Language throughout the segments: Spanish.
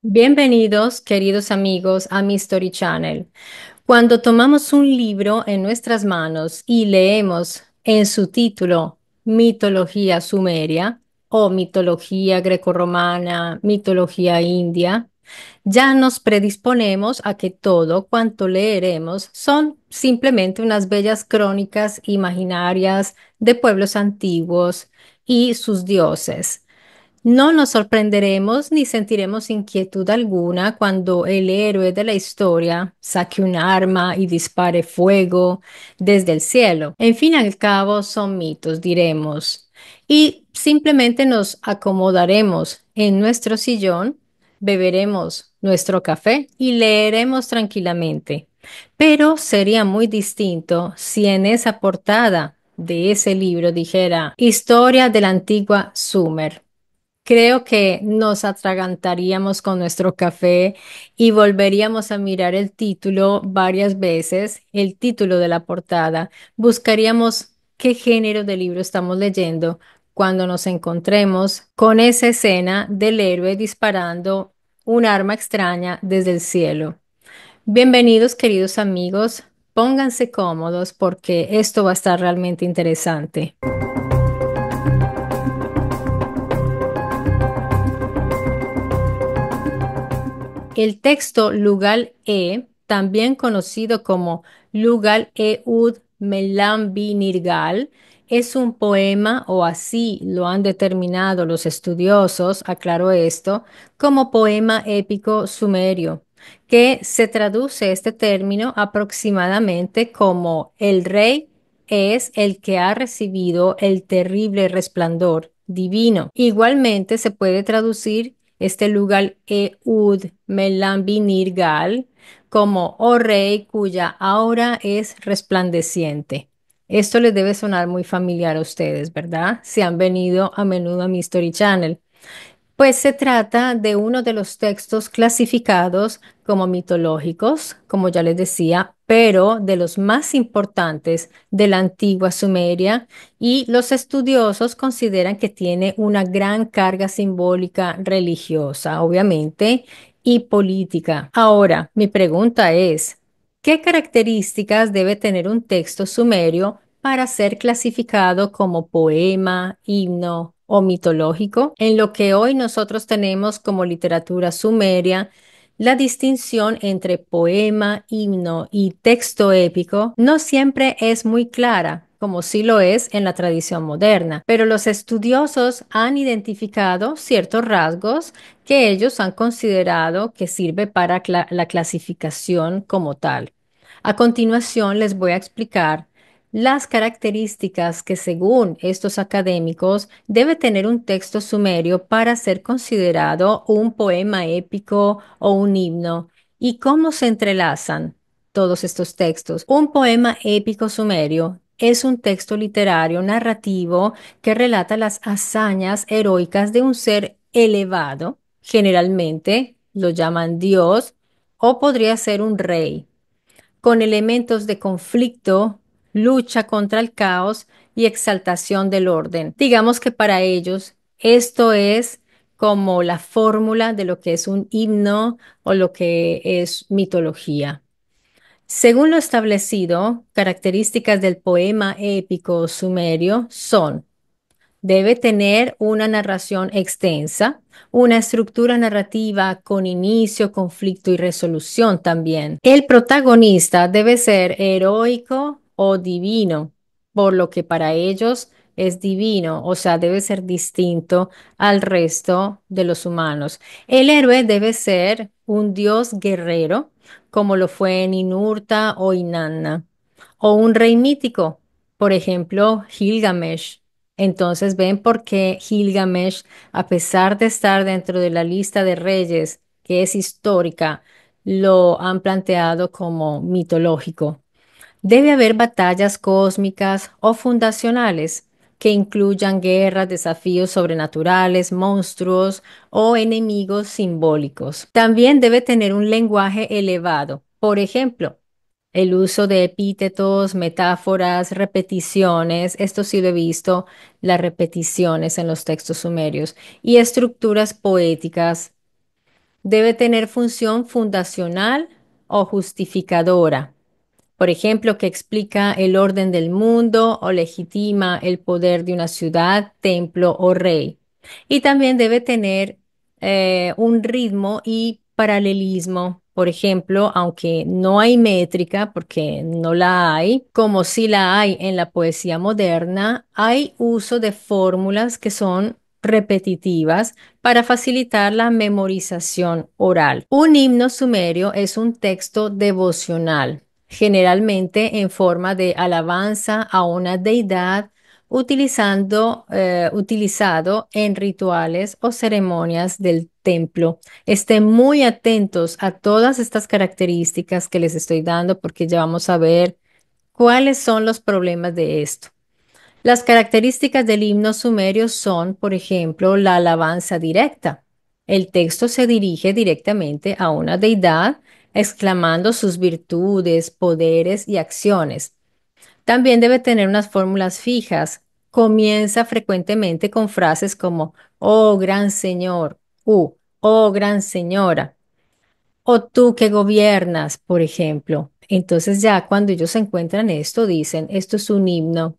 Bienvenidos, queridos amigos, a mi Story Channel. Cuando tomamos un libro en nuestras manos y leemos en su título Mitología Sumeria o Mitología Grecorromana, Mitología India, ya nos predisponemos a que todo cuanto leeremos son simplemente unas bellas crónicas imaginarias de pueblos antiguos y sus dioses. No nos sorprenderemos ni sentiremos inquietud alguna cuando el héroe de la historia saque un arma y dispare fuego desde el cielo. En fin y al cabo son mitos, diremos, y simplemente nos acomodaremos en nuestro sillón, beberemos nuestro café y leeremos tranquilamente. Pero sería muy distinto si en esa portada de ese libro dijera Historia de la antigua Sumer. Creo que nos atragantaríamos con nuestro café y volveríamos a mirar el título varias veces, el título de la portada. Buscaríamos qué género de libro estamos leyendo cuando nos encontremos con esa escena del héroe disparando un arma extraña desde el cielo. Bienvenidos, queridos amigos. Pónganse cómodos porque esto va a estar realmente interesante. El texto Lugal E, también conocido como Lugal E Ud Melambi Nirgal, es un poema, o así lo han determinado los estudiosos, aclaro esto, como poema épico sumerio, que se traduce este término aproximadamente como el rey es el que ha recibido el terrible resplandor divino. Igualmente se puede traducir este lugar Eud Melambi Nirgal como oh rey cuya aura es resplandeciente. Esto les debe sonar muy familiar a ustedes, ¿verdad? Si han venido a menudo a mi Story Channel. Pues se trata de uno de los textos clasificados como mitológicos, como ya les decía, pero de los más importantes de la antigua Sumeria, y los estudiosos consideran que tiene una gran carga simbólica religiosa, obviamente, y política. Ahora, mi pregunta es, ¿qué características debe tener un texto sumerio para ser clasificado como poema, himno o mitológico? En lo que hoy nosotros tenemos como literatura sumeria, la distinción entre poema, himno y texto épico no siempre es muy clara, como sí lo es en la tradición moderna, pero los estudiosos han identificado ciertos rasgos que ellos han considerado que sirve para la clasificación como tal. A continuación les voy a explicar las características que según estos académicos debe tener un texto sumerio para ser considerado un poema épico o un himno y cómo se entrelazan todos estos textos. Un poema épico sumerio es un texto literario narrativo que relata las hazañas heroicas de un ser elevado, generalmente lo llaman Dios, o podría ser un rey con elementos de conflicto, lucha contra el caos y exaltación del orden. Digamos que para ellos esto es como la fórmula de lo que es un himno o lo que es mitología. Según lo establecido, características del poema épico sumerio son: debe tener una narración extensa, una estructura narrativa con inicio, conflicto y resolución también. El protagonista debe ser heroico o divino, por lo que para ellos es divino, o sea, debe ser distinto al resto de los humanos. El héroe debe ser un dios guerrero, como lo fue Ninurta o Inanna, o un rey mítico, por ejemplo, Gilgamesh. Entonces ven por qué Gilgamesh, a pesar de estar dentro de la lista de reyes, que es histórica, lo han planteado como mitológico. Debe haber batallas cósmicas o fundacionales que incluyan guerras, desafíos sobrenaturales, monstruos o enemigos simbólicos. También debe tener un lenguaje elevado. Por ejemplo, el uso de epítetos, metáforas, repeticiones, esto sí lo he visto, las repeticiones en los textos sumerios, y estructuras poéticas Debe tener función fundacional o justificadora. Por ejemplo, que explica el orden del mundo o legitima el poder de una ciudad, templo o rey. Y también debe tener un ritmo y paralelismo. Por ejemplo, aunque no hay métrica, porque no la hay, como sí la hay en la poesía moderna, hay uso de fórmulas que son repetitivas para facilitar la memorización oral. Un himno sumerio es un texto devocional, generalmente en forma de alabanza a una deidad utilizado en rituales o ceremonias del templo. Estén muy atentos a todas estas características que les estoy dando porque ya vamos a ver cuáles son los problemas de esto. Las características del himno sumerio son, por ejemplo, la alabanza directa. El texto se dirige directamente a una deidad, exclamando sus virtudes, poderes y acciones. También debe tener unas fórmulas fijas. Comienza frecuentemente con frases como, oh gran señor, oh gran señora, o tú que gobiernas, por ejemplo. Entonces ya cuando ellos encuentran esto, dicen, esto es un himno.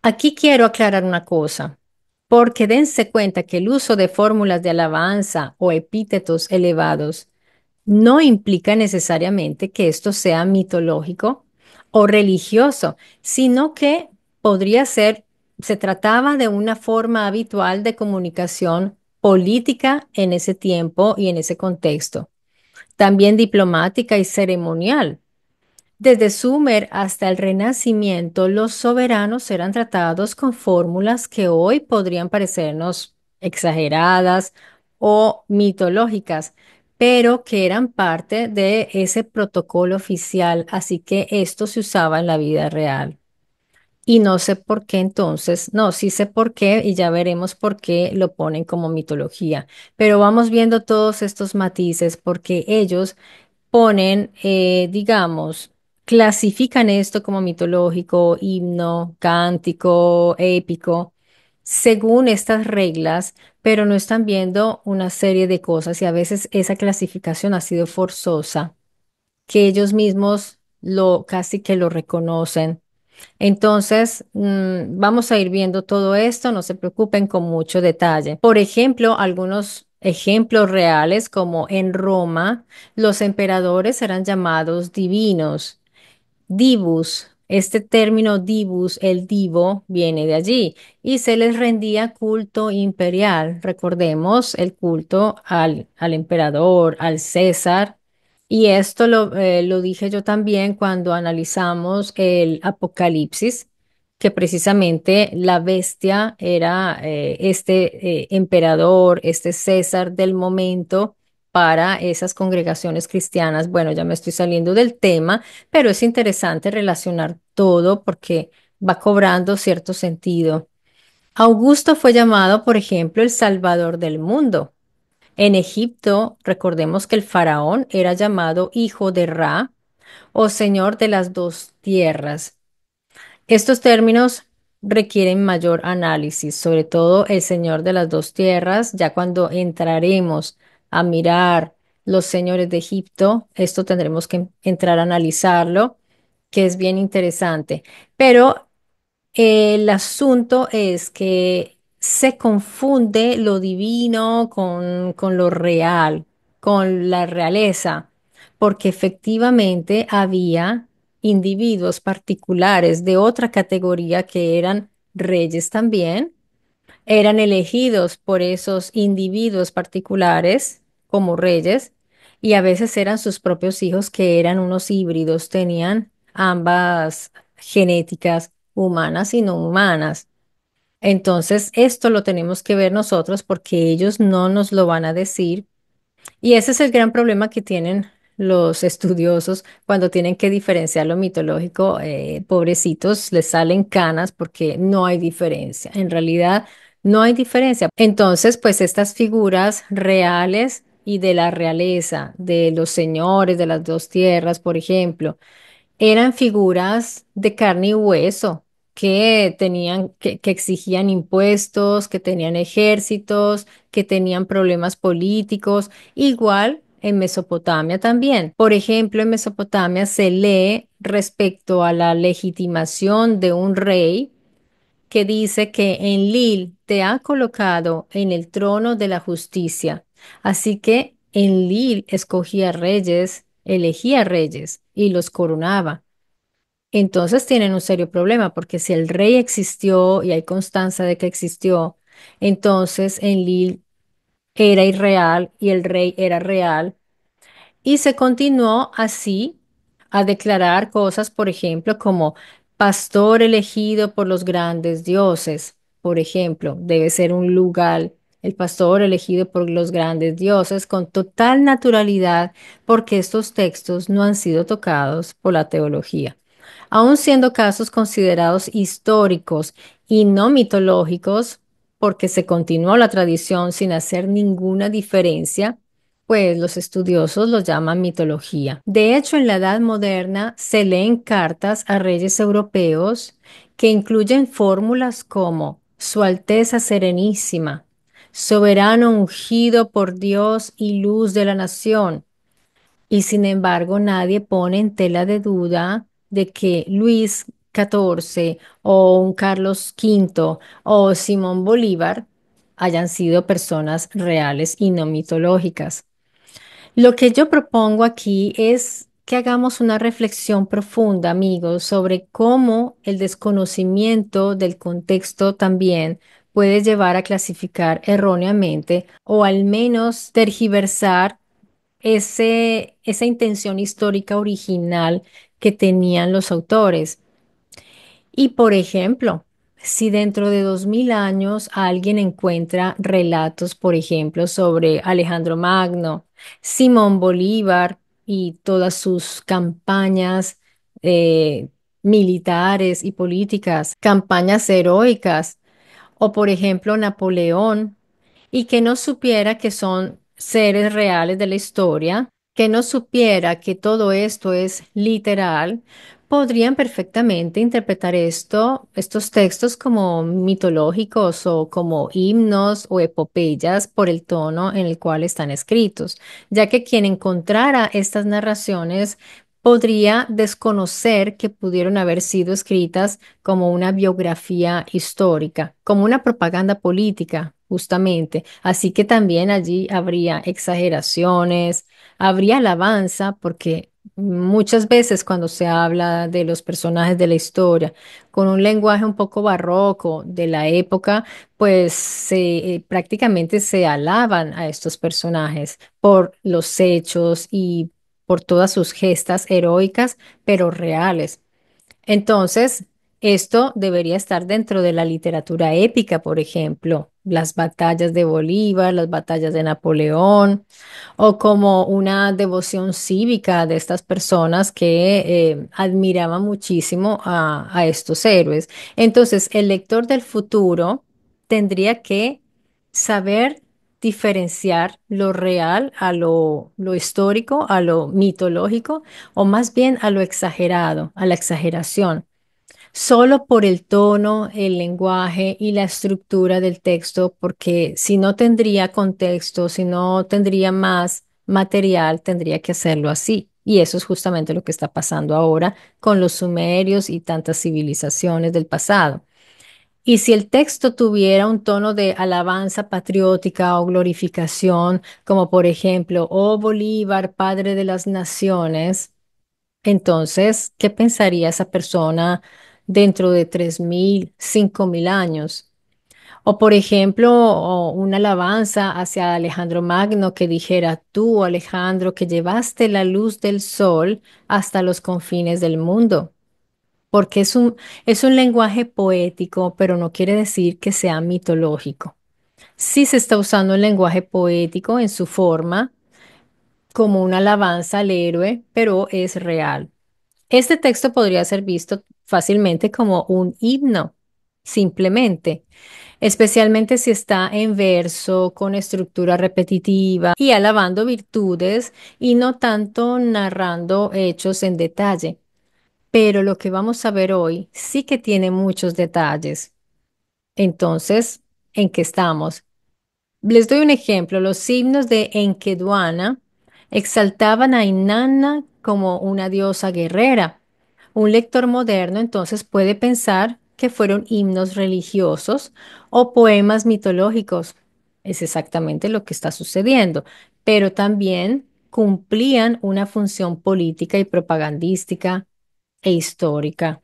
Aquí quiero aclarar una cosa, porque dense cuenta que el uso de fórmulas de alabanza o epítetos elevados no implica necesariamente que esto sea mitológico o religioso, sino que podría ser, se trataba de una forma habitual de comunicación política en ese tiempo y en ese contexto, también diplomática y ceremonial. Desde Sumer hasta el Renacimiento, los soberanos eran tratados con fórmulas que hoy podrían parecernos exageradas o mitológicas, pero que eran parte de ese protocolo oficial, así que esto se usaba en la vida real. Y no sé por qué entonces, no, sí sé por qué y ya veremos por qué lo ponen como mitología, pero vamos viendo todos estos matices porque ellos ponen, digamos, clasifican esto como mitológico, himno, cántico, épico, según estas reglas, pero no están viendo una serie de cosas y a veces esa clasificación ha sido forzosa, que ellos mismos lo casi que lo reconocen. Entonces, vamos a ir viendo todo esto, no se preocupen con mucho detalle. Por ejemplo, algunos ejemplos reales, como en Roma, los emperadores eran llamados divinos. Divus, este término divus, el divo, viene de allí y se les rendía culto imperial. Recordemos el culto al emperador, al César. Y esto lo dije yo también cuando analizamos el Apocalipsis, que precisamente la bestia era este emperador, este César del momento para esas congregaciones cristianas. Bueno, ya me estoy saliendo del tema, pero es interesante relacionar todo porque va cobrando cierto sentido. Augusto fue llamado, por ejemplo, el Salvador del mundo. En Egipto, recordemos que el faraón era llamado hijo de Ra o señor de las dos tierras. Estos términos requieren mayor análisis, sobre todo el Señor de las dos tierras, ya cuando entraremos a mirar los señores de Egipto, esto tendremos que entrar a analizarlo, que es bien interesante. Pero el asunto es que se confunde lo divino con lo real, con la realeza, porque efectivamente había individuos particulares de otra categoría que eran reyes también, eran elegidos por esos individuos particulares como reyes y a veces eran sus propios hijos que eran unos híbridos, tenían ambas genéticas humanas y no humanas. Entonces, esto lo tenemos que ver nosotros porque ellos no nos lo van a decir y ese es el gran problema que tienen los estudiosos cuando tienen que diferenciar lo mitológico. Pobrecitos, les salen canas porque no hay diferencia. En realidad, no hay diferencia. Entonces, pues estas figuras reales y de la realeza, de los señores de las dos tierras, por ejemplo, eran figuras de carne y hueso. que tenían, que exigían impuestos, que tenían ejércitos, que tenían problemas políticos, igual en Mesopotamia también. Por ejemplo, en Mesopotamia se lee respecto a la legitimación de un rey que dice que Enlil te ha colocado en el trono de la justicia. Así que Enlil escogía reyes, elegía reyes y los coronaba. Entonces tienen un serio problema porque si el rey existió y hay constancia de que existió, entonces Enlil era irreal y el rey era real y se continuó así a declarar cosas, por ejemplo, como pastor elegido por los grandes dioses. Por ejemplo, debe ser un lugar, el pastor elegido por los grandes dioses, con total naturalidad, porque estos textos no han sido tocados por la teología. Aun siendo casos considerados históricos y no mitológicos, porque se continuó la tradición sin hacer ninguna diferencia, pues los estudiosos los llaman mitología. De hecho, en la Edad Moderna se leen cartas a reyes europeos que incluyen fórmulas como Su Alteza Serenísima, soberano ungido por Dios y luz de la nación. Y sin embargo, nadie pone en tela de duda de que Luis XIV o un Carlos V o Simón Bolívar hayan sido personas reales y no mitológicas. Lo que yo propongo aquí es que hagamos una reflexión profunda, amigos, sobre cómo el desconocimiento del contexto también puede llevar a clasificar erróneamente o al menos tergiversar esa intención histórica original que tenían los autores. Y por ejemplo, si dentro de 2000 años alguien encuentra relatos, por ejemplo, sobre Alejandro Magno, Simón Bolívar y todas sus campañas eh, militares y políticas, campañas heroicas, o por ejemplo Napoleón, y que no supiera que son seres reales de la historia, que no supiera que todo esto es literal, podrían perfectamente interpretar estos textos como mitológicos o como himnos o epopeyas por el tono en el cual están escritos, ya que quien encontrara estas narraciones podría desconocer que pudieron haber sido escritas como una biografía histórica, como una propaganda política, justamente. Así que también allí habría exageraciones, habría alabanza, porque muchas veces cuando se habla de los personajes de la historia con un lenguaje un poco barroco de la época, pues prácticamente se alaban a estos personajes por los hechos y por todas sus gestas heroicas, pero reales. Entonces, esto debería estar dentro de la literatura épica, por ejemplo, las batallas de Bolívar, las batallas de Napoleón, o como una devoción cívica de estas personas que admiraban muchísimo a estos héroes. Entonces, el lector del futuro tendría que saber diferenciar lo real a lo histórico, a lo mitológico o más bien a lo exagerado, a la exageración, solo por el tono, el lenguaje y la estructura del texto, porque si no tendría contexto, si no tendría más material, tendría que hacerlo así. Y eso es justamente lo que está pasando ahora con los sumerios y tantas civilizaciones del pasado. Y si el texto tuviera un tono de alabanza patriótica o glorificación, como por ejemplo, oh Bolívar, padre de las naciones, entonces, ¿qué pensaría esa persona dentro de 3000, 5000 años? O por ejemplo, o una alabanza hacia Alejandro Magno que dijera, tú, Alejandro, que llevaste la luz del sol hasta los confines del mundo, porque es un lenguaje poético, pero no quiere decir que sea mitológico. Sí se está usando el lenguaje poético en su forma como una alabanza al héroe, pero es real. Este texto podría ser visto fácilmente como un himno, simplemente, especialmente si está en verso, con estructura repetitiva y alabando virtudes y no tanto narrando hechos en detalle. pero lo que vamos a ver hoy sí que tiene muchos detalles. Entonces, ¿en qué estamos? Les doy un ejemplo. Los himnos de Enkeduana exaltaban a Inanna como una diosa guerrera. Un lector moderno entonces puede pensar que fueron himnos religiosos o poemas mitológicos. Es exactamente lo que está sucediendo, pero también cumplían una función política y propagandística e histórica.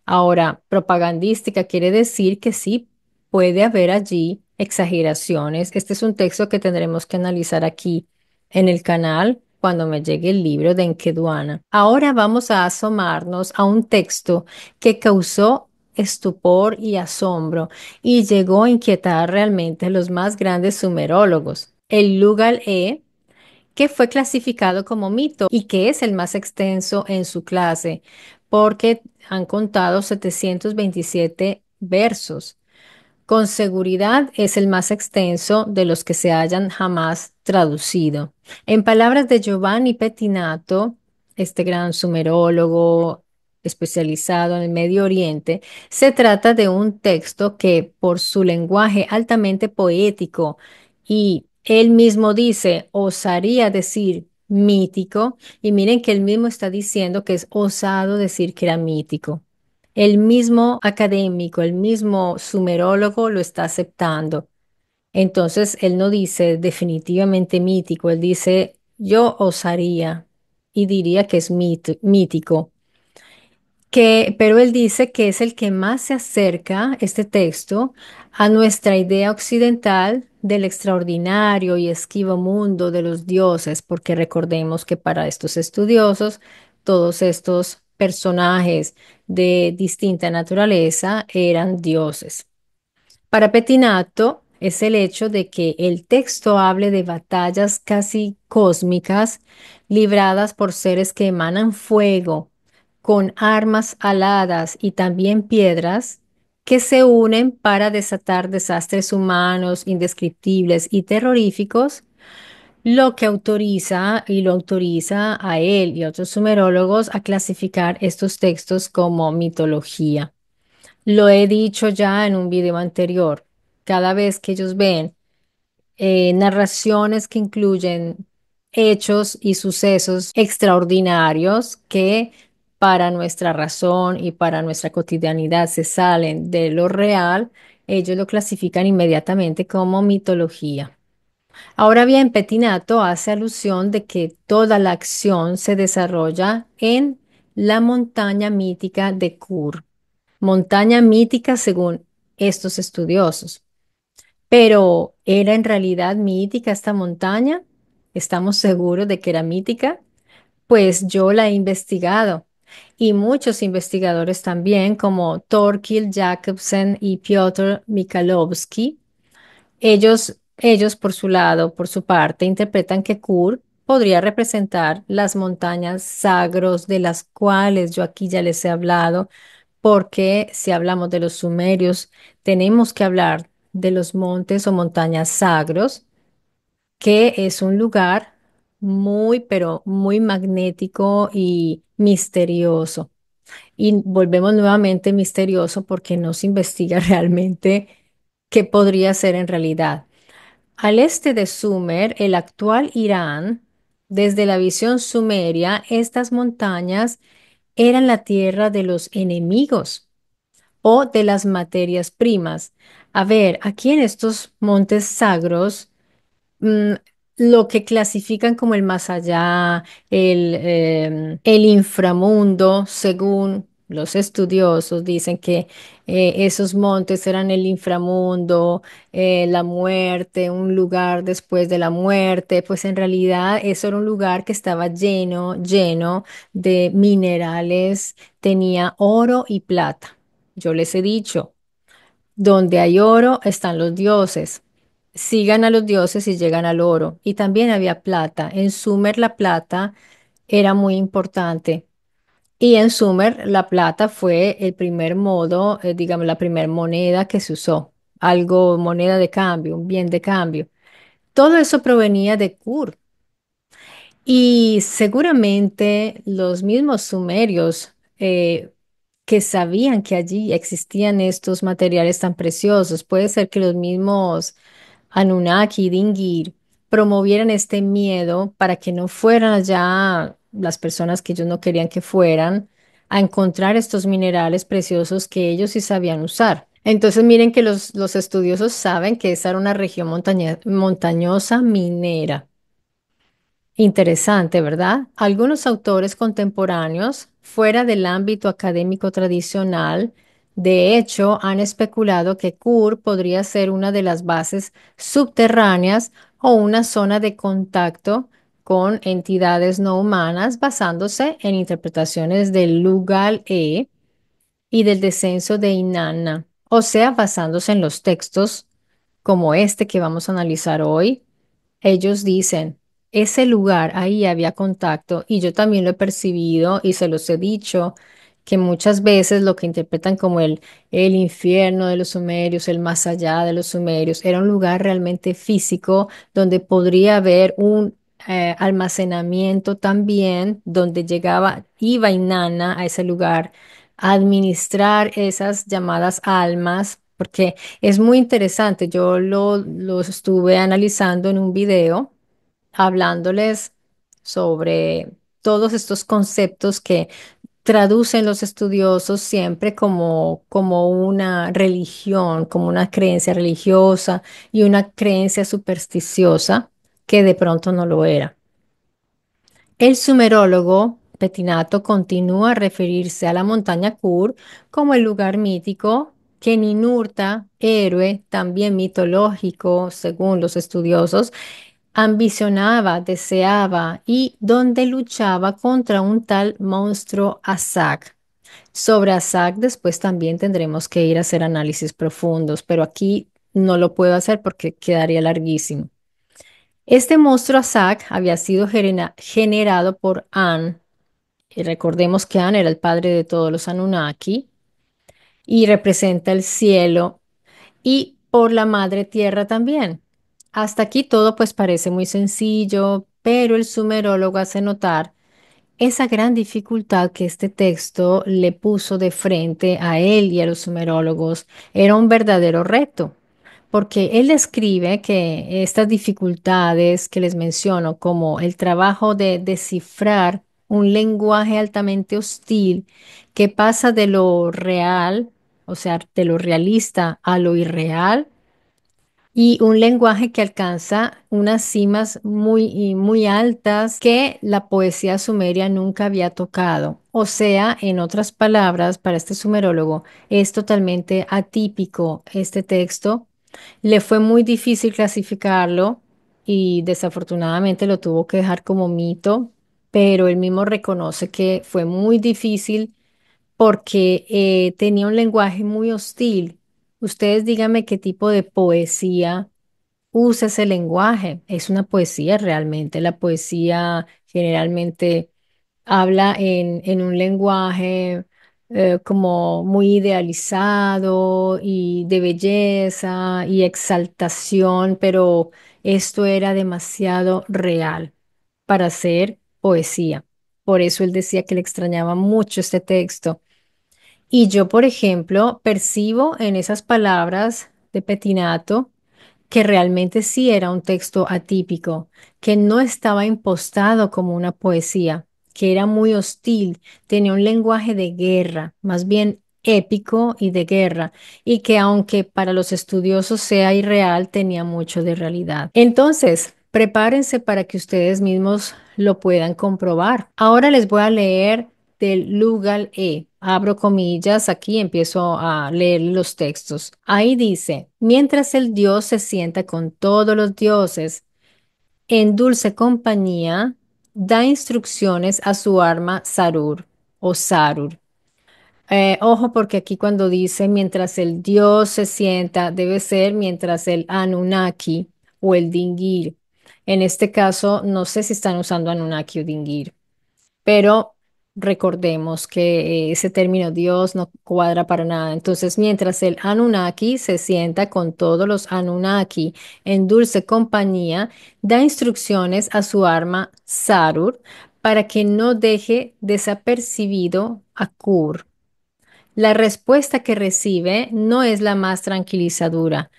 Ahora, propagandística quiere decir que sí puede haber allí exageraciones. Este es un texto que tendremos que analizar aquí en el canal cuando me llegue el libro de Enkeduana. Ahora vamos a asomarnos a un texto que causó estupor y asombro y llegó a inquietar realmente a los más grandes sumerólogos. El Lugal-E, que fue clasificado como mito y que es el más extenso en su clase, porque han contado 727 versos. Con seguridad es el más extenso de los que se hayan jamás traducido. En palabras de Giovanni Pettinato, este gran sumerólogo especializado en el Medio Oriente, se trata de un texto que por su lenguaje altamente poético y él mismo dice, osaría decir mítico, y miren que él mismo está diciendo que es osado decir que era mítico. El mismo académico, el mismo sumerólogo lo está aceptando. Entonces, él no dice definitivamente mítico, él dice yo osaría y diría que es mítico. Pero él dice que es el que más se acerca, este texto, a nuestra idea occidental del extraordinario y esquivo mundo de los dioses, porque recordemos que para estos estudiosos, todos estos personajes de distinta naturaleza eran dioses. Para Pettinato es el hecho de que el texto hable de batallas casi cósmicas libradas por seres que emanan fuego, con armas aladas y también piedras, que se unen para desatar desastres humanos indescriptibles y terroríficos, lo que autoriza y lo autoriza a él y a otros sumerólogos a clasificar estos textos como mitología. Lo he dicho ya en un video anterior. Cada vez que ellos ven narraciones que incluyen hechos y sucesos extraordinarios que para nuestra razón y para nuestra cotidianidad se salen de lo real, ellos lo clasifican inmediatamente como mitología. Ahora bien, Pettinato hace alusión de que toda la acción se desarrolla en la montaña mítica de Kur, montaña mítica según estos estudiosos. Pero ¿era en realidad mítica esta montaña? ¿Estamos seguros de que era mítica? Pues yo la he investigado y muchos investigadores también, como Thorkild Jacobsen y Piotr Mikalovsky, ellos por su lado, por su parte, interpretan que Kur podría representar las montañas sagros de las cuales yo aquí ya les he hablado, porque si hablamos de los sumerios, tenemos que hablar de los montes o montañas sagros, que es un lugar muy, pero muy magnético y misterioso. Y volvemos nuevamente misterioso porque no se investiga realmente qué podría ser en realidad. Al este de Sumer, el actual Irán, desde la visión sumeria, estas montañas eran la tierra de los enemigos o de las materias primas. A ver, aquí en estos montes sagros, mm, lo que clasifican como el más allá, el inframundo, según los estudiosos, dicen que esos montes eran el inframundo, la muerte, un lugar después de la muerte, pues en realidad eso era un lugar que estaba lleno, lleno de minerales, tenía oro y plata. Yo les he dicho. Donde hay oro están los dioses. Sigan a los dioses y llegan al oro. Y también había plata. En Sumer la plata era muy importante. Y en Sumer la plata fue el primer modo, digamos, la primera moneda que se usó. Algo, moneda de cambio, un bien de cambio. Todo eso provenía de Kur. Y seguramente los mismos sumerios eh, que sabían que allí existían estos materiales tan preciosos. Puede ser que los mismos Anunnaki y Dingir promovieran este miedo para que no fueran allá las personas que ellos no querían que fueran a encontrar estos minerales preciosos que ellos sí sabían usar. Entonces miren que los estudiosos saben que esa era una región montañosa minera. Interesante, ¿verdad? Algunos autores contemporáneos, fuera del ámbito académico tradicional, de hecho, han especulado que Kur podría ser una de las bases subterráneas o una zona de contacto con entidades no humanas basándose en interpretaciones del Lugal-E y del descenso de Inanna, o sea, basándose en los textos como este que vamos a analizar hoy. Ellos dicen, ese lugar, ahí había contacto y yo también lo he percibido y se los he dicho, que muchas veces lo que interpretan como el infierno de los sumerios, el más allá de los sumerios, era un lugar realmente físico donde podría haber un almacenamiento también, donde llegaba, iba Inanna a ese lugar a administrar esas llamadas almas, porque es muy interesante. Yo lo estuve analizando en un video, hablándoles sobre todos estos conceptos que traducen los estudiosos siempre como una religión, como una creencia religiosa y una creencia supersticiosa que de pronto no lo era. El sumerólogo Petinato continúa a referirse a la montaña Kur como el lugar mítico que Ninurta, héroe también mitológico según los estudiosos, ambicionaba, deseaba y donde luchaba contra un tal monstruo Azak. Sobre Azak después también tendremos que ir a hacer análisis profundos, pero aquí no lo puedo hacer porque quedaría larguísimo. Este monstruo Azak había sido generado por An, y recordemos que An era el padre de todos los Anunnaki y representa el cielo, y por la madre tierra también. Hasta aquí todo pues parece muy sencillo, pero el sumerólogo hace notar esa gran dificultad que este texto le puso de frente a él y a los sumerólogos. Era un verdadero reto, porque él describe que estas dificultades que les menciono, como el trabajo de descifrar un lenguaje altamente hostil que pasa de lo real, o sea, de lo realista a lo irreal, y un lenguaje que alcanza unas cimas muy altas que la poesía sumeria nunca había tocado. O sea, en otras palabras, para este sumerólogo es totalmente atípico este texto. Le fue muy difícil clasificarlo y desafortunadamente lo tuvo que dejar como mito, pero él mismo reconoce que fue muy difícil porque tenía un lenguaje muy hostil. Ustedes díganme qué tipo de poesía usa ese lenguaje. Es una poesía realmente. La poesía generalmente habla en un lenguaje como muy idealizado y de belleza y exaltación, pero esto era demasiado real para ser poesía. Por eso él decía que le extrañaba mucho este texto. Y yo, por ejemplo, percibo en esas palabras de Petinato que realmente sí era un texto atípico, que no estaba impostado como una poesía, que era muy hostil, tenía un lenguaje de guerra, más bien épico y de guerra, y que aunque para los estudiosos sea irreal, tenía mucho de realidad. Entonces, prepárense para que ustedes mismos lo puedan comprobar. Ahora les voy a leer del Lugal E. Abro comillas, aquí empiezo a leer los textos. Ahí dice, mientras el dios se sienta con todos los dioses en dulce compañía, da instrucciones a su arma Sarur o Sarur. Ojo porque aquí cuando dice mientras el dios se sienta, debe ser mientras el Anunnaki o el Dingir. En este caso, no sé si están usando Anunnaki o Dingir, pero recordemos que ese término Dios no cuadra para nada. Entonces, mientras el Anunnaki se sienta con todos los Anunnaki en dulce compañía, da instrucciones a su arma Sarur para que no deje desapercibido a Kur. La respuesta que recibe no es la más tranquilizadora.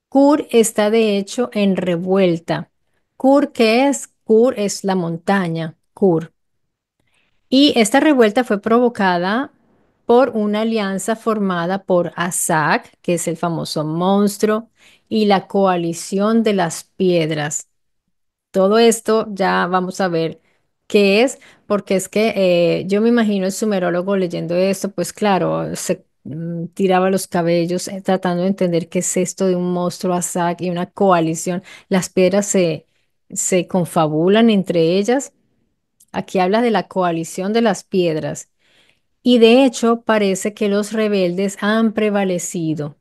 Kur está de hecho en revuelta. Kur, ¿qué es? Kur es la montaña, Kur. Y esta revuelta fue provocada por una alianza formada por Azak, que es el famoso monstruo, y la coalición de las piedras. Todo esto ya vamos a ver qué es, porque es que yo me imagino el sumerólogo leyendo esto, pues claro, se tiraba los cabellos tratando de entender qué es esto de un monstruo Azak y una coalición. Las piedras se confabulan entre ellas. Aquí habla de la coalición de las piedras. Y de hecho parece que los rebeldes han prevalecido.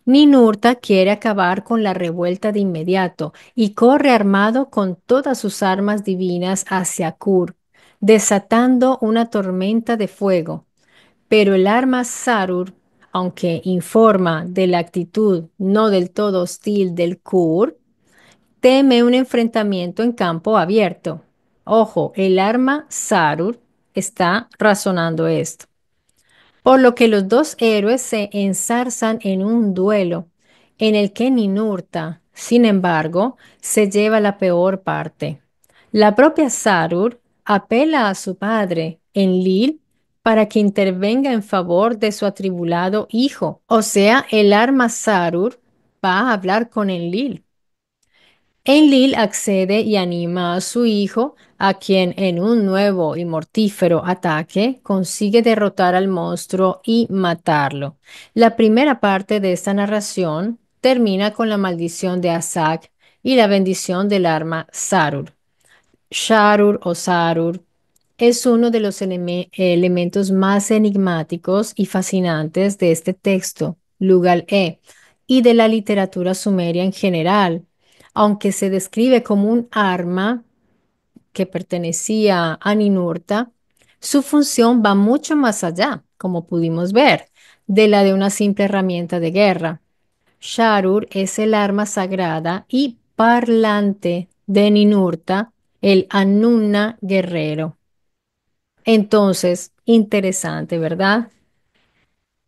Ninurta quiere acabar con la revuelta de inmediato y corre armado con todas sus armas divinas hacia Kur, desatando una tormenta de fuego. Pero el arma Sarur, aunque informa de la actitud no del todo hostil del Kur, teme un enfrentamiento en campo abierto. Ojo, el arma Sarur está razonando esto. Por lo que los dos héroes se ensarzan en un duelo en el que Ninurta, sin embargo, se lleva la peor parte. La propia Sarur apela a su padre, Enlil, para que intervenga en favor de su atribulado hijo. O sea, el arma Sarur va a hablar con Enlil. Enlil accede y anima a su hijo, a quien en un nuevo y mortífero ataque consigue derrotar al monstruo y matarlo. La primera parte de esta narración termina con la maldición de Azak y la bendición del arma Sarur. Sharur o Sarur es uno de los elementos más enigmáticos y fascinantes de este texto, Lugal-e, y de la literatura sumeria en general. Aunque se describe como un arma que pertenecía a Ninurta, su función va mucho más allá, como pudimos ver, de la de una simple herramienta de guerra. Sharur es el arma sagrada y parlante de Ninurta, el Anunna guerrero. Entonces, interesante, ¿verdad?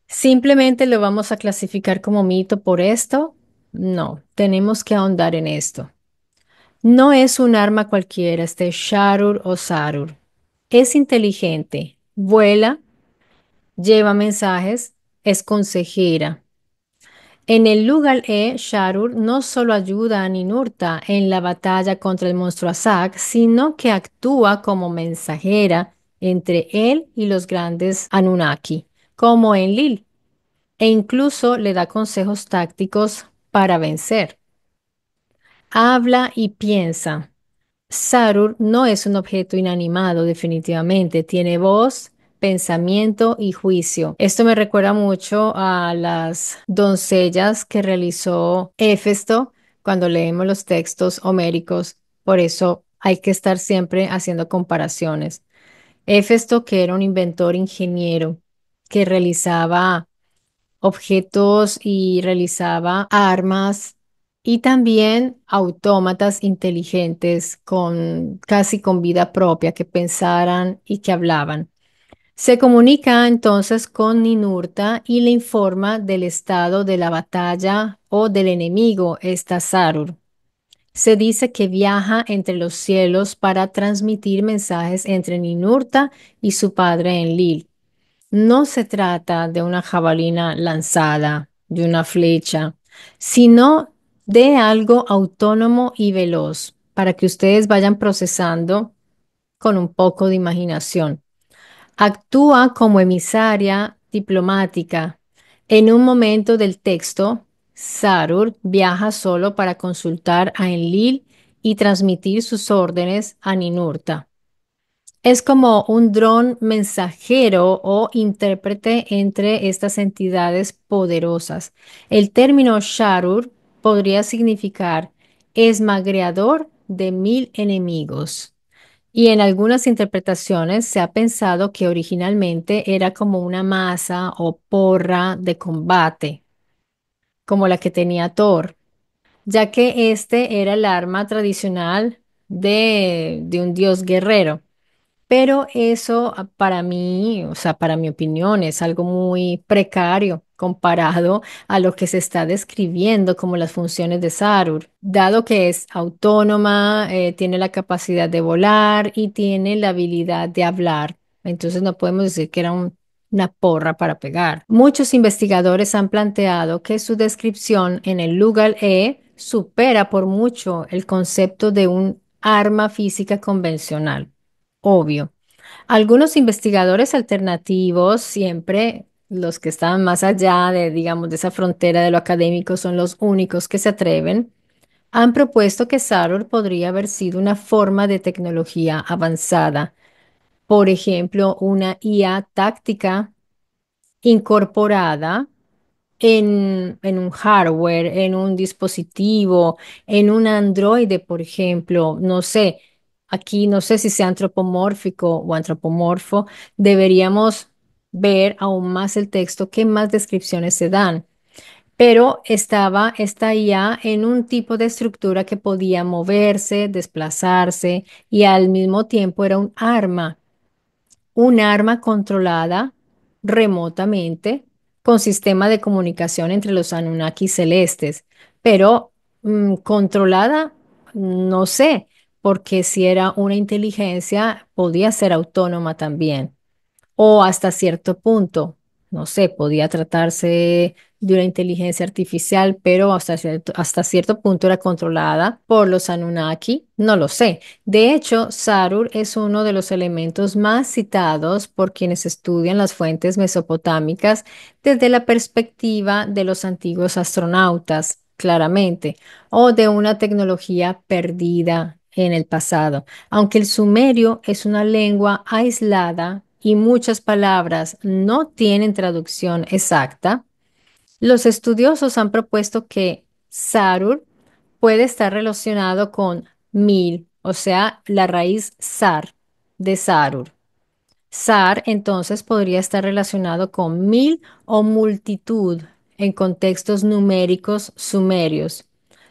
¿Simplemente lo vamos a clasificar como mito por esto? No, tenemos que ahondar en esto. No es un arma cualquiera, este Sharur o Sarur. Es inteligente, vuela, lleva mensajes, es consejera. En el Lugal-e, Sharur no solo ayuda a Ninurta en la batalla contra el monstruo Azak, sino que actúa como mensajera entre él y los grandes Anunnaki, como Enlil, e incluso le da consejos tácticos para vencer. Habla y piensa. Sarur no es un objeto inanimado, definitivamente. Tiene voz, pensamiento y juicio. Esto me recuerda mucho a las doncellas que realizó Éfesto cuando leemos los textos homéricos. Por eso hay que estar siempre haciendo comparaciones. Éfesto, que era un inventor ingeniero que realizaba objetos y realizaba armas y también autómatas inteligentes con casi con vida propia que pensaran y que hablaban. Se comunica entonces con Ninurta y le informa del estado de la batalla o del enemigo, esta Sarur. Se dice que viaja entre los cielos para transmitir mensajes entre Ninurta y su padre Enlil. No se trata de una jabalina lanzada, de una flecha, sino de algo autónomo y veloz para que ustedes vayan procesando con un poco de imaginación. Actúa como emisaria diplomática. En un momento del texto, Sarur viaja solo para consultar a Enlil y transmitir sus órdenes a Ninurta. Es como un dron mensajero o intérprete entre estas entidades poderosas. El término Sharur podría significar esmagreador de mil enemigos. Y en algunas interpretaciones se ha pensado que originalmente era como una masa o porra de combate, como la que tenía Thor, ya que este era el arma tradicional de un dios guerrero. Pero eso para mí, o sea, para mi opinión, es algo muy precario comparado a lo que se está describiendo como las funciones de Sarur, dado que es autónoma, tiene la capacidad de volar y tiene la habilidad de hablar. Entonces no podemos decir que era una porra para pegar. Muchos investigadores han planteado que su descripción en el Lugal E supera por mucho el concepto de un arma física convencional. Obvio. Algunos investigadores alternativos, siempre los que están más allá de, digamos, de esa frontera de lo académico, son los únicos que se atreven, han propuesto que Saror podría haber sido una forma de tecnología avanzada, por ejemplo, una IA táctica incorporada en un hardware, en un dispositivo, en un androide, por ejemplo, no sé, aquí no sé si sea antropomórfico o antropomorfo, deberíamos ver aún más el texto, qué más descripciones se dan. Pero estaba esta IA en un tipo de estructura que podía moverse, desplazarse y al mismo tiempo era un arma controlada remotamente con sistema de comunicación entre los Anunnaki celestes, pero controlada, no sé, porque si era una inteligencia, podía ser autónoma también o hasta cierto punto, no sé, podía tratarse de una inteligencia artificial, pero hasta cierto punto era controlada por los Anunnaki, no lo sé. De hecho, Sarur es uno de los elementos más citados por quienes estudian las fuentes mesopotámicas desde la perspectiva de los antiguos astronautas, claramente, o de una tecnología perdida en el pasado. Aunque el sumerio es una lengua aislada y muchas palabras no tienen traducción exacta, los estudiosos han propuesto que Sarur puede estar relacionado con mil, o sea, la raíz Sar de Sarur. Sar entonces podría estar relacionado con mil o multitud en contextos numéricos sumerios.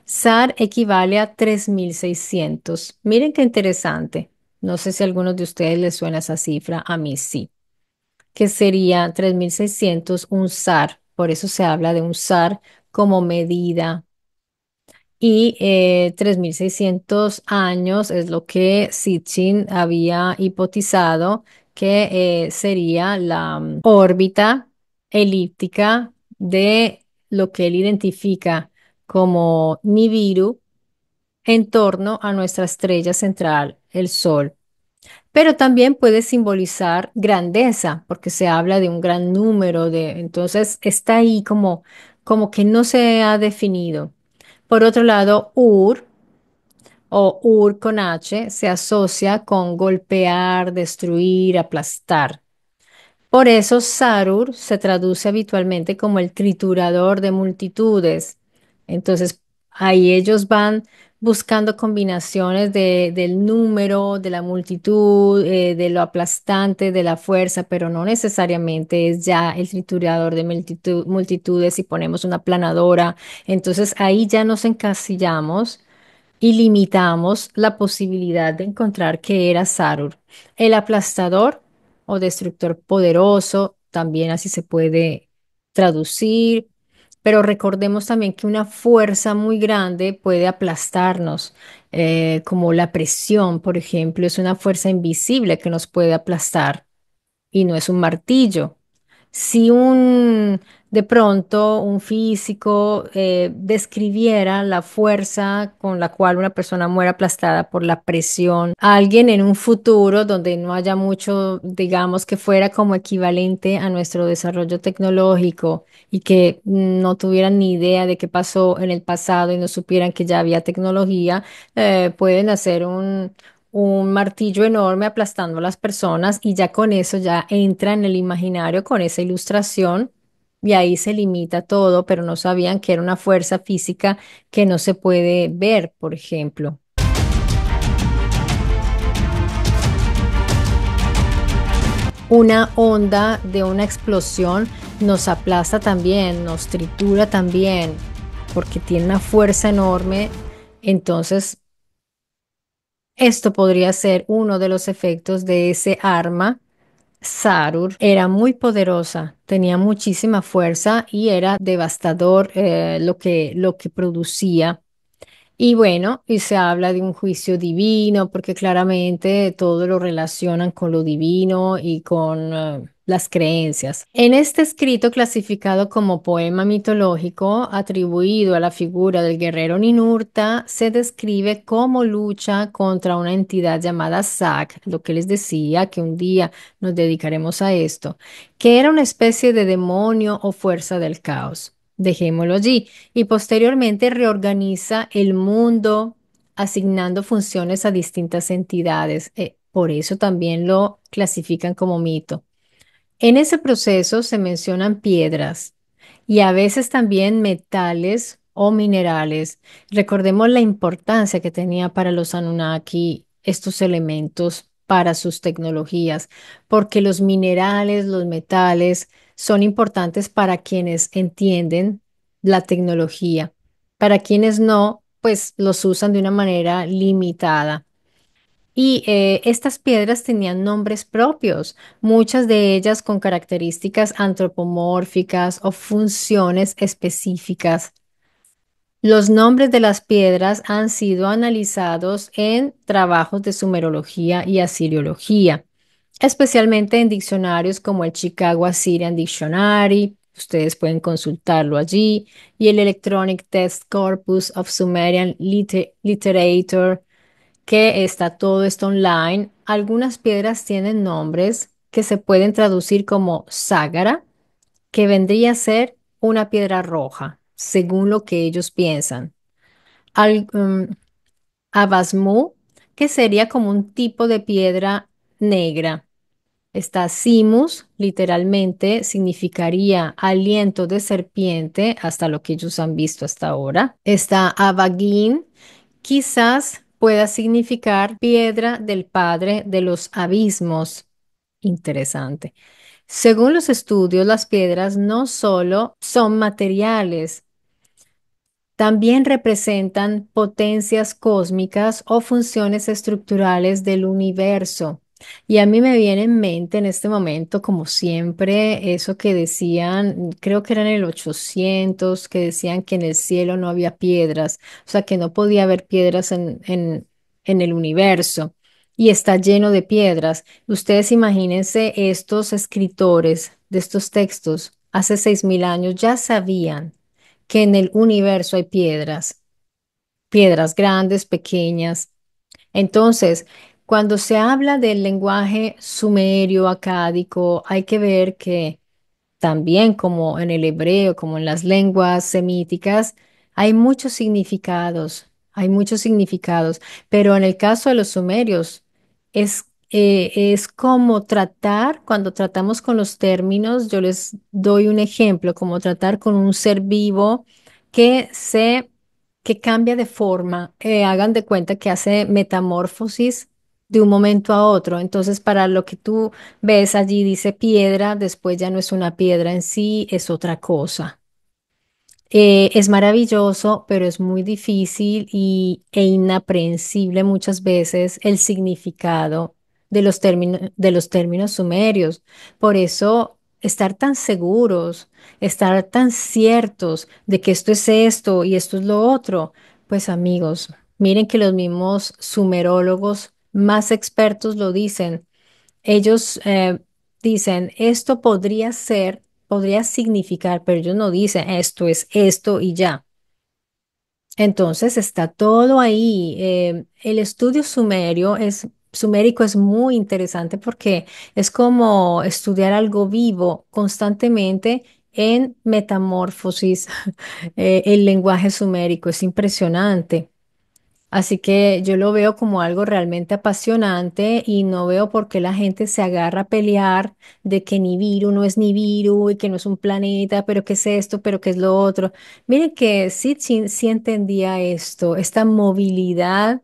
Sar equivale a 3600. Miren qué interesante. No sé si a algunos de ustedes les suena esa cifra, a mí sí, que sería 3600 un sar. Por eso se habla de un sar como medida y 3600 años es lo que Sitchin había hipotizado que sería la órbita elíptica de lo que él identifica como Nibiru en torno a nuestra estrella central, el Sol. Pero también puede simbolizar grandeza, porque se habla de un gran número entonces está ahí como que no se ha definido. Por otro lado, Ur con H se asocia con golpear, destruir, aplastar. Por eso Sarur se traduce habitualmente como el triturador de multitudes. Entonces, ahí ellos van buscando combinaciones del número, de la multitud, de lo aplastante, de la fuerza, pero no necesariamente es ya el triturador de multitudes y ponemos una planadora. Entonces, ahí ya nos encasillamos y limitamos la posibilidad de encontrar que era Sarur. El aplastador o destructor poderoso, también así se puede traducir, pero recordemos también que una fuerza muy grande puede aplastarnos, como la presión, por ejemplo, es una fuerza invisible que nos puede aplastar y no es un martillo. Si de pronto un físico describiera la fuerza con la cual una persona muere aplastada por la presión, alguien en un futuro donde no haya mucho, digamos, que fuera como equivalente a nuestro desarrollo tecnológico y que no tuvieran ni idea de qué pasó en el pasado y no supieran que ya había tecnología, pueden hacer un martillo enorme aplastando a las personas y ya con eso ya entra en el imaginario con esa ilustración y ahí se limita todo, pero no sabían que era una fuerza física que no se puede ver, por ejemplo. Una onda de una explosión nos aplasta también, nos tritura también, porque tiene una fuerza enorme. Entonces, Esto podría ser uno de los efectos de ese arma. Sarur era muy poderosa, tenía muchísima fuerza y era devastador lo que producía. Y bueno, y se habla de un juicio divino, porque claramente todo lo relacionan con lo divino y con las creencias. En este escrito clasificado como poema mitológico, atribuido a la figura del guerrero Ninurta, se describe cómo lucha contra una entidad llamada Zak, lo que les decía que un día nos dedicaremos a esto, que era una especie de demonio o fuerza del caos. Dejémoslo allí y posteriormente reorganiza el mundo asignando funciones a distintas entidades. Por eso también lo clasifican como mito. En ese proceso se mencionan piedras y a veces también metales o minerales. Recordemos la importancia que tenía para los Anunnaki estos elementos para sus tecnologías, porque los minerales, los metales son importantes para quienes entienden la tecnología. Para quienes no, pues los usan de una manera limitada. Y estas piedras tenían nombres propios, muchas de ellas con características antropomórficas o funciones específicas. Los nombres de las piedras han sido analizados en trabajos de sumerología y asiriología, especialmente en diccionarios como el Chicago Assyrian Dictionary. Ustedes pueden consultarlo allí, y el Electronic Text Corpus of Sumerian Literature, que está todo esto online. Algunas piedras tienen nombres que se pueden traducir como ságara, que vendría a ser una piedra roja, según lo que ellos piensan. Al, abasmú, que sería como un tipo de piedra negra. Está Simus, literalmente significaría aliento de serpiente, hasta lo que ellos han visto hasta ahora. Está Abagín, quizás pueda significar piedra del padre de los abismos. Interesante. Según los estudios, las piedras no solo son materiales, también representan potencias cósmicas o funciones estructurales del universo. Y a mí me viene en mente en este momento, como siempre, eso que decían, creo que era en el 800, que decían que en el cielo no había piedras, o sea, que no podía haber piedras en el universo. Y está lleno de piedras. Ustedes imagínense, estos escritores de estos textos hace 6000 años ya sabían que en el universo hay piedras, piedras grandes, pequeñas. Entonces, cuando se habla del lenguaje sumerio, acádico, hay que ver que también como en el hebreo, como en las lenguas semíticas, hay muchos significados, pero en el caso de los sumerios es como tratar, cuando tratamos con los términos, yo les doy un ejemplo, como tratar con un ser vivo que se, que cambia de forma. Hagan de cuenta que hace metamorfosis de un momento a otro. Entonces, para lo que tú ves allí dice piedra, después ya no es una piedra en sí, es otra cosa. Es maravilloso, pero es muy difícil e inaprehensible muchas veces el significado de los términos sumerios. Por eso, estar tan seguros, estar tan ciertos de que esto es esto y esto es lo otro, pues amigos, miren que los mismos sumerólogos más expertos lo dicen. Ellos dicen, esto podría ser, podría significar, pero ellos no dicen esto es esto y ya. Entonces está todo ahí. El estudio sumérico es muy interesante porque es como estudiar algo vivo constantemente en metamorfosis. El lenguaje sumérico es impresionante. Así que yo lo veo como algo realmente apasionante y no veo por qué la gente se agarra a pelear de que Nibiru no es Nibiru y que no es un planeta, pero qué es esto, pero qué es lo otro. Miren que sí entendía esto, esta movilidad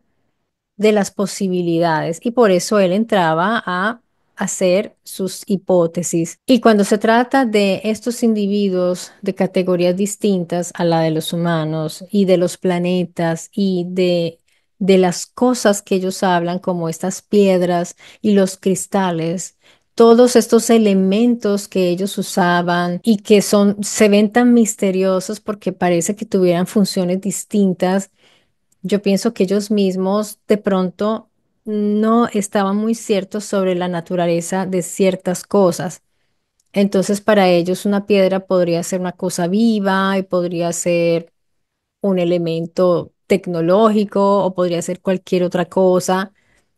de las posibilidades y por eso él entraba a hacer sus hipótesis. Y cuando se trata de estos individuos de categorías distintas a la de los humanos y de los planetas y de las cosas que ellos hablan, como estas piedras y los cristales, todos estos elementos que ellos usaban y que se ven tan misteriosos porque parece que tuvieran funciones distintas. Yo pienso que ellos mismos de pronto no estaban muy ciertos sobre la naturaleza de ciertas cosas. Entonces, para ellos una piedra podría ser una cosa viva y podría ser un elemento tecnológico o podría ser cualquier otra cosa.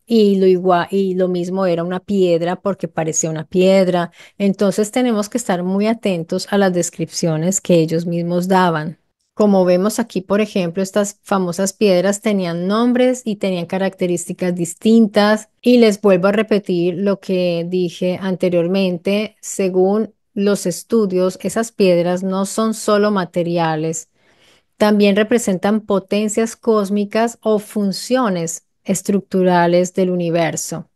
Y lo igual, y lo mismo era una piedra porque parecía una piedra. Entonces tenemos que estar muy atentos a las descripciones que ellos mismos daban. Como vemos aquí, por ejemplo, estas famosas piedras tenían nombres y tenían características distintas. Y les vuelvo a repetir lo que dije anteriormente. Según los estudios, esas piedras no son solo materiales, también representan potencias cósmicas o funciones estructurales del universo.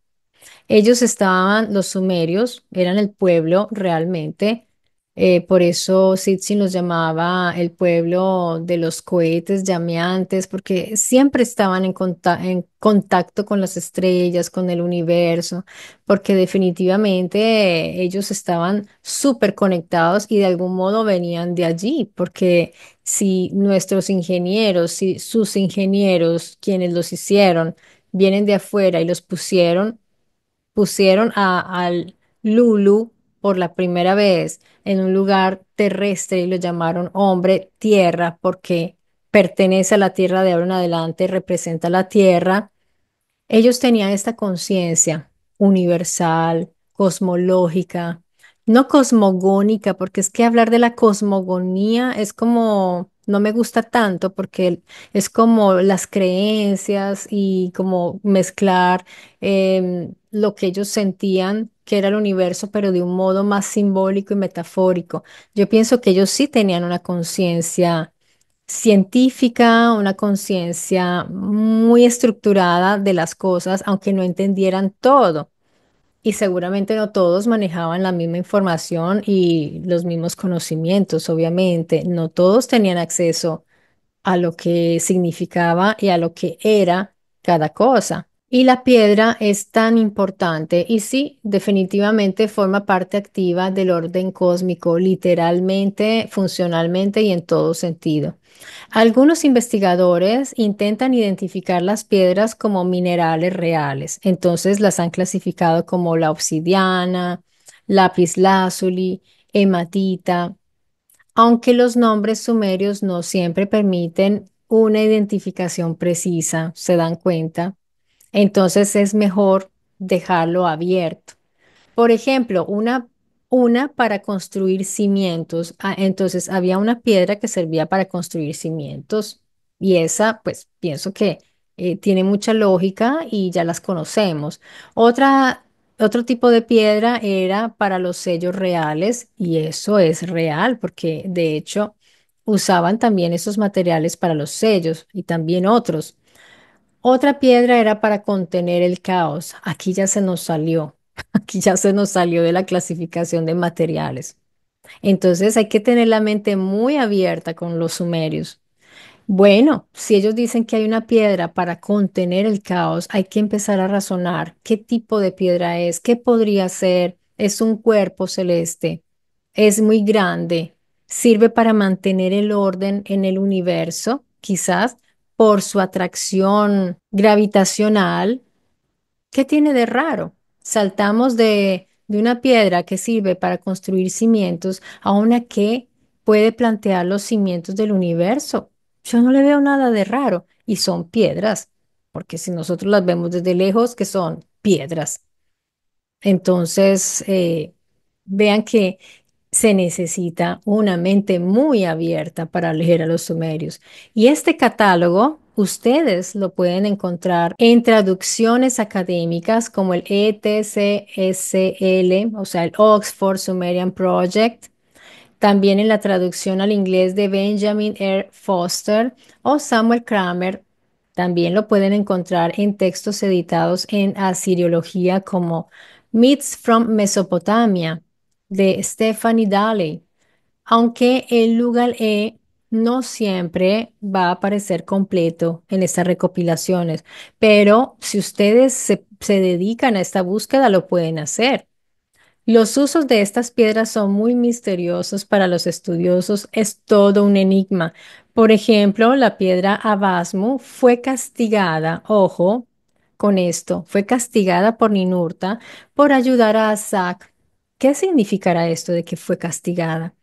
Ellos estaban, los sumerios, eran el pueblo realmente. Por eso Sitchin los llamaba el pueblo de los cohetes llameantes, porque siempre estaban en contacto con las estrellas, con el universo, porque definitivamente ellos estaban súper conectados y de algún modo venían de allí, porque si nuestros ingenieros, si sus ingenieros, quienes los hicieron, vienen de afuera y los pusieron al Lulu por la primera vez en un lugar terrestre y lo llamaron hombre tierra porque pertenece a la tierra de ahora en adelante, representa la tierra. Ellos tenían esta conciencia universal, cosmológica, no cosmogónica, porque es que hablar de la cosmogonía es como, no me gusta tanto, porque es como las creencias y como mezclar lo que ellos sentían que era el universo, pero de un modo más simbólico y metafórico. Yo pienso que ellos sí tenían una conciencia científica, una conciencia muy estructurada de las cosas, aunque no entendieran todo. Y seguramente no todos manejaban la misma información y los mismos conocimientos, obviamente. No todos tenían acceso a lo que significaba y a lo que era cada cosa. Y la piedra es tan importante y sí, definitivamente forma parte activa del orden cósmico, literalmente, funcionalmente y en todo sentido. Algunos investigadores intentan identificar las piedras como minerales reales, entonces las han clasificado como la obsidiana, lapislázuli, hematita, aunque los nombres sumerios no siempre permiten una identificación precisa, ¿se dan cuenta? Entonces es mejor dejarlo abierto. Por ejemplo, una para construir cimientos. Entonces había una piedra que servía para construir cimientos y esa, pues pienso que tiene mucha lógica y ya las conocemos. Otra, otro tipo de piedra era para los sellos reales y eso es real porque de hecho usaban también esos materiales para los sellos y también otros. Otra piedra era para contener el caos. Aquí ya se nos salió. Aquí ya se nos salió de la clasificación de materiales. Entonces hay que tener la mente muy abierta con los sumerios. Bueno, si ellos dicen que hay una piedra para contener el caos, hay que empezar a razonar qué tipo de piedra es, qué podría ser. Es un cuerpo celeste, es muy grande, sirve para mantener el orden en el universo, quizás por su atracción gravitacional. ¿Qué tiene de raro? Saltamos de una piedra que sirve para construir cimientos a una que puede plantear los cimientos del universo. Yo no le veo nada de raro y son piedras, porque si nosotros las vemos desde lejos, que son piedras. Entonces, vean que se necesita una mente muy abierta para leer a los sumerios. Y este catálogo, ustedes lo pueden encontrar en traducciones académicas como el ETCSL, o sea, el Oxford Sumerian Project, también en la traducción al inglés de Benjamin R. Foster o Samuel Kramer. También lo pueden encontrar en textos editados en asiriología como Myths from Mesopotamia de Stephanie Dalley. Aunque el Lugal E no siempre va a aparecer completo en estas recopilaciones, pero si ustedes se dedican a esta búsqueda, lo pueden hacer. Los usos de estas piedras son muy misteriosos para los estudiosos, es todo un enigma. Por ejemplo, la piedra Abasmo fue castigada, ojo con esto, fue castigada por Ninurta por ayudar a Asak. ¿Qué significará esto de que fue castigada?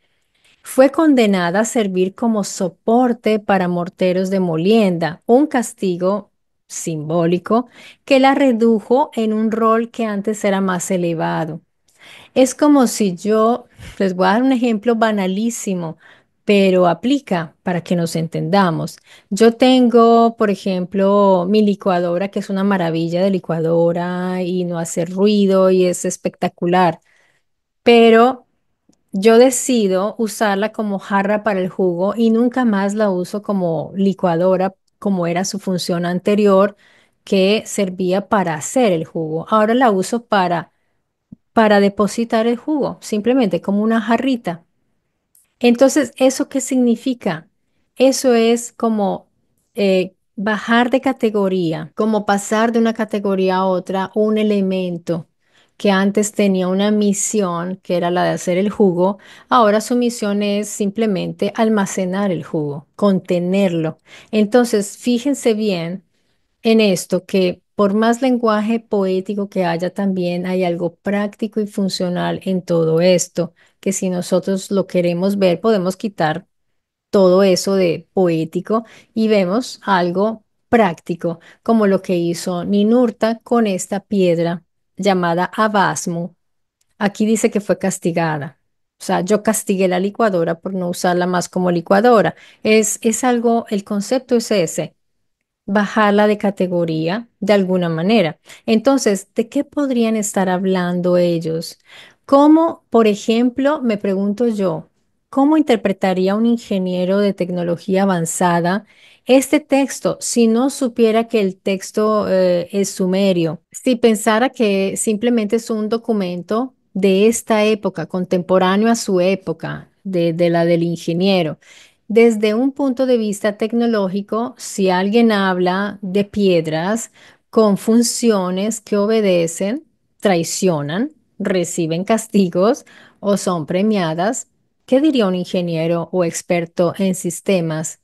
Fue condenada a servir como soporte para morteros de molienda, un castigo simbólico que la redujo en un rol que antes era más elevado. Es como si yo, les voy a dar un ejemplo banalísimo, pero aplica para que nos entendamos. Yo tengo, por ejemplo, mi licuadora, que es una maravilla de licuadora y no hace ruido y es espectacular, pero yo decido usarla como jarra para el jugo y nunca más la uso como licuadora, como era su función anterior, que servía para hacer el jugo. Ahora la uso para depositar el jugo, simplemente como una jarrita. Entonces, ¿eso qué significa? Eso es como bajar de categoría, como pasar de una categoría a otra, un elemento que antes tenía una misión, que era la de hacer el jugo, ahora su misión es simplemente almacenar el jugo, contenerlo. Entonces, fíjense bien en esto, que por más lenguaje poético que haya, también hay algo práctico y funcional en todo esto, que si nosotros lo queremos ver, podemos quitar todo eso de poético y vemos algo práctico, como lo que hizo Ninurta con esta piedra llamada Abasmo. Aquí dice que fue castigada. O sea, yo castigué la licuadora por no usarla más como licuadora. Es algo, el concepto es ese, bajarla de categoría de alguna manera. Entonces, ¿de qué podrían estar hablando ellos? ¿Cómo, por ejemplo, me pregunto yo, cómo interpretaría un ingeniero de tecnología avanzada este texto si no supiera que el texto es sumerio? Si pensara que simplemente es un documento de esta época, contemporáneo a su época, de la del ingeniero. Desde un punto de vista tecnológico, si alguien habla de piedras con funciones que obedecen, traicionan, reciben castigos o son premiadas, ¿qué diría un ingeniero o experto en sistemas?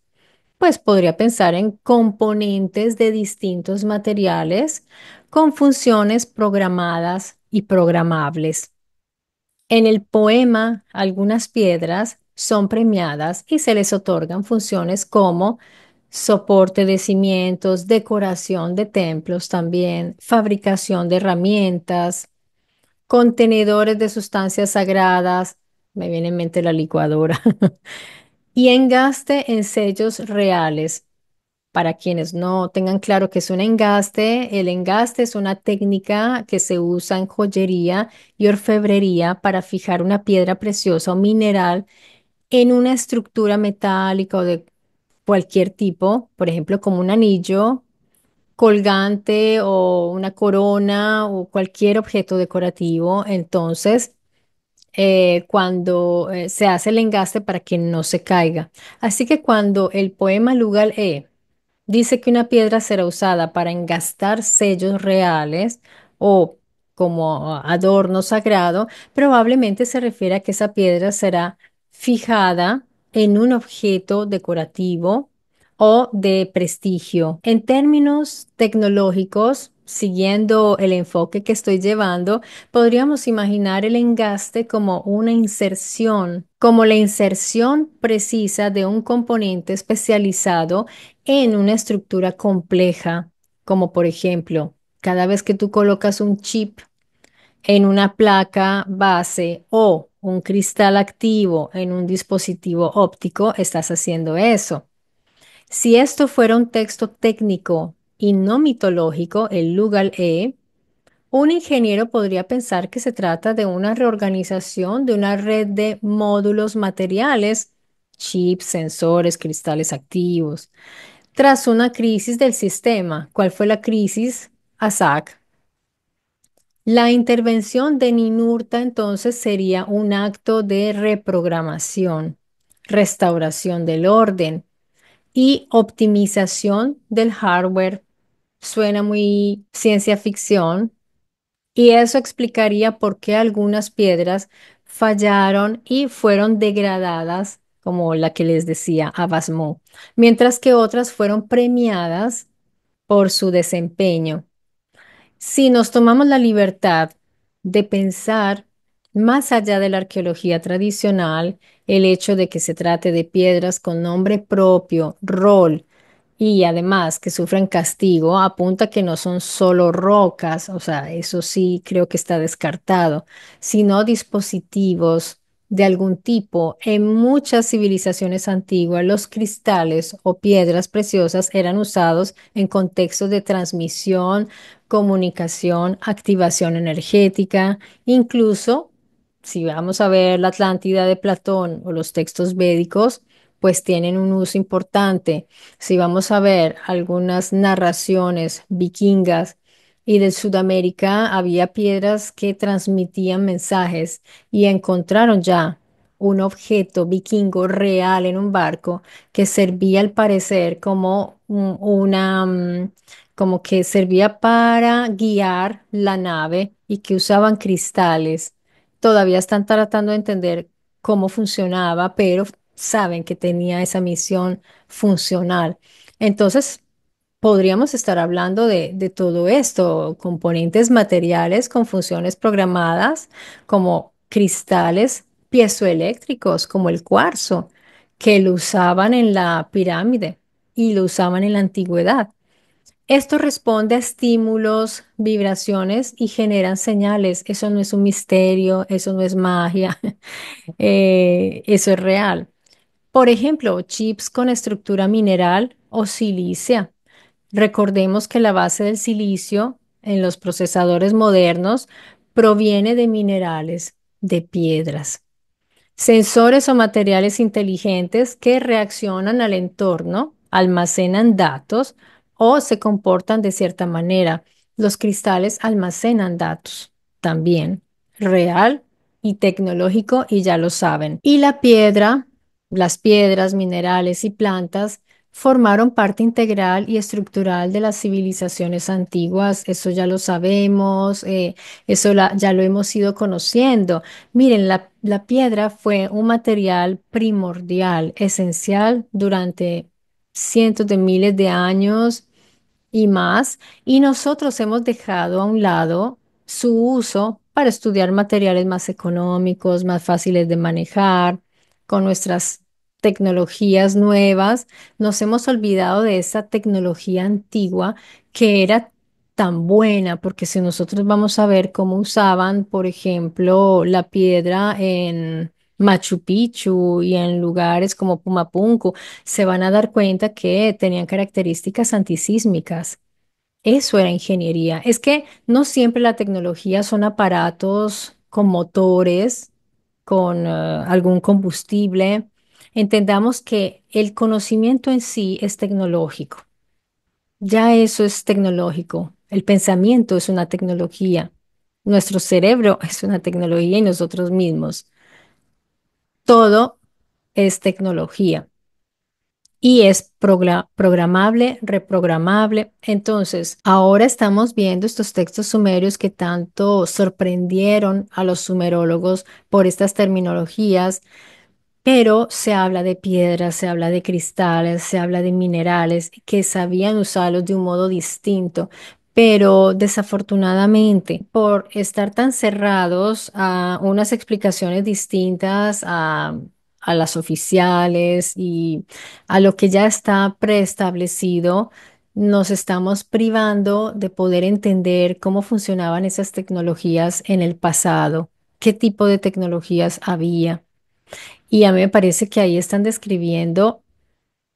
Pues podría pensar en componentes de distintos materiales con funciones programadas y programables. En el poema, algunas piedras son premiadas y se les otorgan funciones como soporte de cimientos, decoración de templos también, fabricación de herramientas, contenedores de sustancias sagradas, me viene en mente la licuadora, y engaste en sellos reales. Para quienes no tengan claro qué es un engaste, el engaste es una técnica que se usa en joyería y orfebrería para fijar una piedra preciosa o mineral en una estructura metálica o de cualquier tipo, por ejemplo, como un anillo colgante o una corona o cualquier objeto decorativo. Entonces, cuando se hace el engaste para que no se caiga. Así que cuando el poema Lugal E dice que una piedra será usada para engastar sellos reales o como adorno sagrado, probablemente se refiere a que esa piedra será fijada en un objeto decorativo o de prestigio. En términos tecnológicos, siguiendo el enfoque que estoy llevando, podríamos imaginar el engaste como una inserción, como la inserción precisa de un componente especializado en una estructura compleja, como por ejemplo, cada vez que tú colocas un chip en una placa base o un cristal activo en un dispositivo óptico, estás haciendo eso. Si esto fuera un texto técnico y no mitológico, el Lugal E, un ingeniero podría pensar que se trata de una reorganización de una red de módulos materiales, chips, sensores, cristales activos, tras una crisis del sistema. ¿Cuál fue la crisis? ASAC. La intervención de Ninurta entonces sería un acto de reprogramación. restauración del orden y optimización del hardware. Suena muy ciencia ficción y eso explicaría por qué algunas piedras fallaron y fueron degradadas, como la que les decía, Abasmó, mientras que otras fueron premiadas por su desempeño. Si nos tomamos la libertad de pensar más allá de la arqueología tradicional, el hecho de que se trate de piedras con nombre propio, rol, y además que sufren castigo, apunta que no son solo rocas, o sea, eso sí creo que está descartado, sino dispositivos de algún tipo. En muchas civilizaciones antiguas, los cristales o piedras preciosas eran usados en contextos de transmisión, comunicación, activación energética, incluso si vamos a ver la Atlántida de Platón o los textos védicos, pues tienen un uso importante. Si vamos a ver algunas narraciones vikingas y de Sudamérica, había piedras que transmitían mensajes y encontraron ya un objeto vikingo real en un barco que servía al parecer como como que servía para guiar la nave y que usaban cristales. Todavía están tratando de entender cómo funcionaba, pero saben que tenía esa misión funcional. Entonces, podríamos estar hablando de todo esto, componentes materiales con funciones programadas como cristales piezoeléctricos, como el cuarzo, que lo usaban en la pirámide y lo usaban en la antigüedad. Esto responde a estímulos, vibraciones y generan señales. Eso no es un misterio, eso no es magia, eso es real. Por ejemplo, chips con estructura mineral o silicia. Recordemos que la base del silicio en los procesadores modernos proviene de minerales, de piedras. Sensores o materiales inteligentes que reaccionan al entorno, almacenan datos o se comportan de cierta manera. Los cristales almacenan datos también, real y tecnológico, y ya lo saben. Y la piedra, las piedras, minerales y plantas formaron parte integral y estructural de las civilizaciones antiguas. Eso ya lo sabemos, ya lo hemos ido conociendo. Miren, la piedra fue un material primordial, esencial durante cientos de miles de años y más, y nosotros hemos dejado a un lado su uso para estudiar materiales más económicos, más fáciles de manejar, con nuestras tecnologías nuevas. Nos hemos olvidado de esa tecnología antigua que era tan buena, porque si nosotros vamos a ver cómo usaban, por ejemplo, la piedra en Machu Picchu y en lugares como Pumapunku, se van a dar cuenta que tenían características antisísmicas. Eso era ingeniería. Es que no siempre la tecnología son aparatos con motores, con algún combustible. Entendamos que el conocimiento en sí es tecnológico. Ya eso es tecnológico. El pensamiento es una tecnología. Nuestro cerebro es una tecnología y nosotros mismos. Todo es tecnología y es programable, reprogramable. Entonces, ahora estamos viendo estos textos sumerios que tanto sorprendieron a los sumerólogos por estas terminologías, pero se habla de piedras, se habla de cristales, se habla de minerales que sabían usarlos de un modo distinto. Pero desafortunadamente, por estar tan cerrados a unas explicaciones distintas a las oficiales y a lo que ya está preestablecido, nos estamos privando de poder entender cómo funcionaban esas tecnologías en el pasado, qué tipo de tecnologías había. Y a mí me parece que ahí están describiendo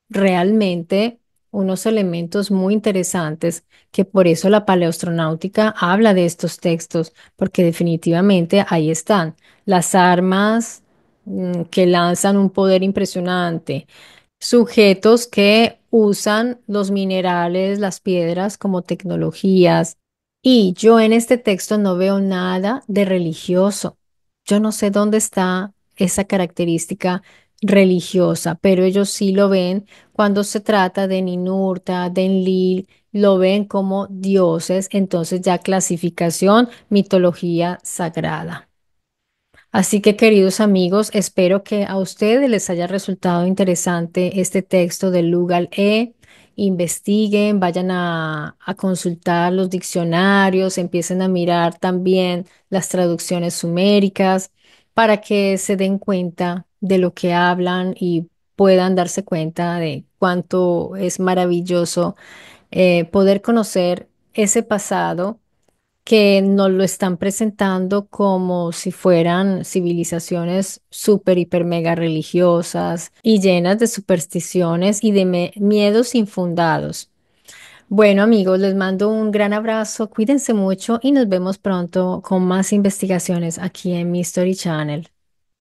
realmente unos elementos muy interesantes, que por eso la paleoastronáutica habla de estos textos, porque definitivamente ahí están las armas que lanzan un poder impresionante, sujetos que usan los minerales, las piedras como tecnologías. Y yo en este texto no veo nada de religioso. Yo no sé dónde está esa característica religiosa, pero ellos sí lo ven cuando se trata de Ninurta, de Enlil, lo ven como dioses, entonces ya clasificación, mitología sagrada. Así que, queridos amigos, espero que a ustedes les haya resultado interesante este texto de Lugal E. Investiguen, vayan a consultar los diccionarios, empiecen a mirar también las traducciones suméricas para que se den cuenta de lo que hablan y puedan darse cuenta de cuánto es maravilloso poder conocer ese pasado que nos lo están presentando como si fueran civilizaciones súper, hiper, mega religiosas y llenas de supersticiones y de miedos infundados. Bueno, amigos, les mando un gran abrazo, cuídense mucho y nos vemos pronto con más investigaciones aquí en mi Story Channel.